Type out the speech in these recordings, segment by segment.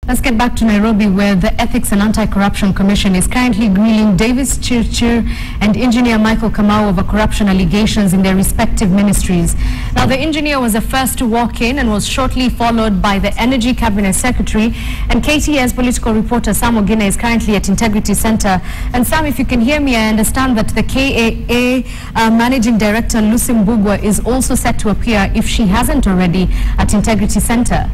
Let's get back to Nairobi, where the Ethics and Anti-Corruption Commission is currently grilling Davis Chirchir and engineer Michael Kamau over corruption allegations in their respective ministries. Now, the engineer was the first to walk in and was shortly followed by the Energy Cabinet Secretary. And KTN's political reporter Sam Ogina is currently at Integrity Center. And Sam, if you can hear me, I understand that the KAA Managing Director Lucy Mbugua is also set to appear, if she hasn't already, at Integrity Center.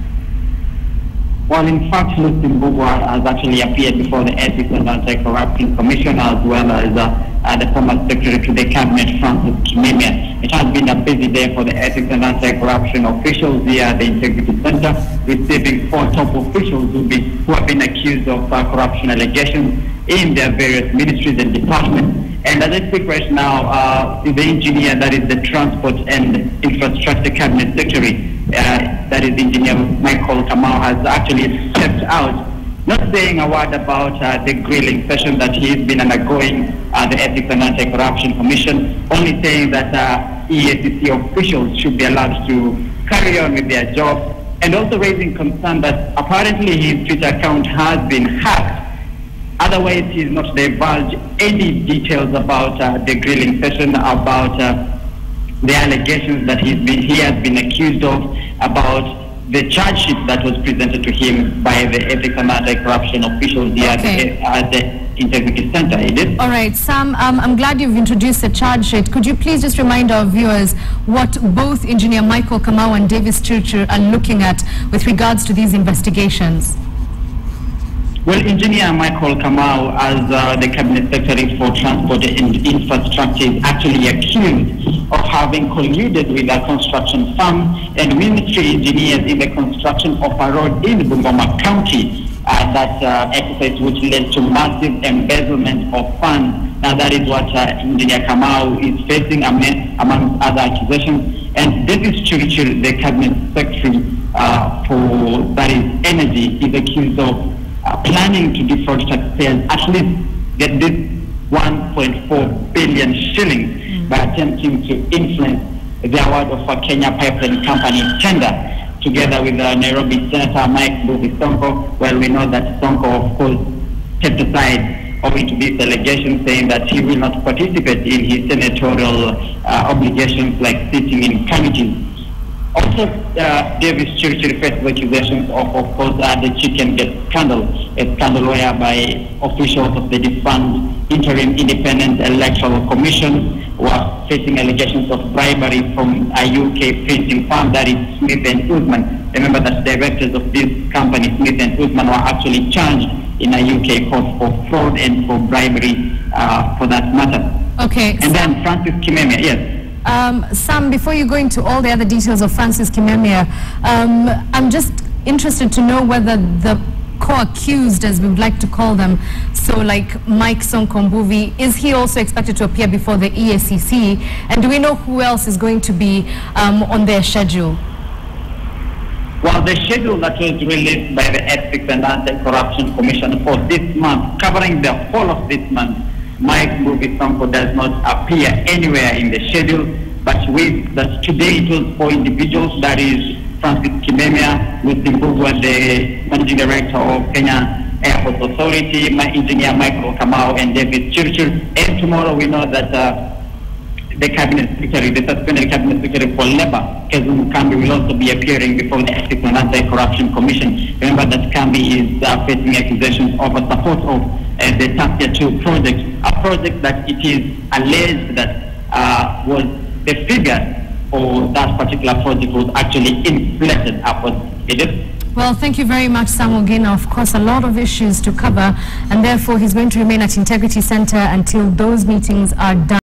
Well, in fact, Lucy Mbugua has actually appeared before the Ethics and Anti-Corruption Commission, as well as the former Secretary to the Cabinet, Francis Kimemia. It has been a busy day for the Ethics and Anti-Corruption officials here at the Integrity Center, receiving 4 top officials who have been accused of corruption allegations in their various ministries and departments. And as I speak right now, the engineer, that is the Transport and Infrastructure Cabinet Secretary, that is Engineer Michael Kamau, has actually stepped out, not saying a word about the grilling session that he's been undergoing the Ethics and Anti-Corruption Commission, only saying that EACC officials should be allowed to carry on with their job, and also raising concern that apparently his Twitter account has been hacked. Otherwise, he's not divulged any details about the grilling session, about the allegations that he has been accused of, about the charge sheet that was presented to him by the Ethics and Anti-Corruption officials here at the Integrity Center. All right, Sam, I'm glad you've introduced the charge sheet. Could you please just remind our viewers what both Engineer Michael Kamau and Davis Chirchir are looking at with regards to these investigations? Well, Engineer Michael Kamau, as the Cabinet Secretary for Transport and Infrastructure, is actually accused of having colluded with a construction firm and ministry engineers in the construction of a road in Bungoma County that exercise which led to massive embezzlement of funds. Now, that is what Engineer Kamau is facing, among other accusations. And Davis Chirchir, the Cabinet Secretary for, that is, Energy, is accused of planning to defraud taxpayers, at least get this 1.4 billion shillings by attempting to influence the award of a Kenya Pipeline Company tender, together with Nairobi Senator Micheal Sonko. Well, we know that Sonko, of course, stepped aside owing to this allegation, saying that he will not participate in his senatorial obligations like sitting in committees. Also, Davis Chirchir faces accusations of course, the chicken gate scandal, a scandal whereby officials of the defunct Interim Independent Electoral Commission were facing allegations of bribery from a UK printing firm, that is Smith & Usman. Remember that directors of this company, Smith & Usman, were actually charged in a UK court for fraud and for bribery for that matter. Okay. And then Francis Kimemia, yes. Sam, before you go into all the other details of Francis Kimemia, I'm just interested to know whether the co-accused, as we would like to call them, so like Mike Sonko Mbuvi, is he also expected to appear before the EACC? And do we know who else is going to be on their schedule? Well, the schedule that was released by the Ethics and Anti-Corruption Commission for this month, covering the whole of this month, Mike Sonko does not appear anywhere in the schedule, but with that today it was 4 individuals, that is Francis Kimemia, Lucy Mbugua, the Managing Director of Kenya Airports Authority, my engineer Michael Kamau, and Davis Chirchir. And tomorrow we know that the Cabinet Secretary, the suspended Cabinet Secretary for Labour, Kezum Kambi, will also be appearing before the Ethics and Anti-Corruption Commission. Remember that Kambi is facing accusations of a support of the Tapia 2 project, a project that it is alleged that was the figure for that particular project was actually inflated upwards. Well, thank you very much, Sam Ogina. Of course, a lot of issues to cover, and therefore he's going to remain at Integrity Center until those meetings are done.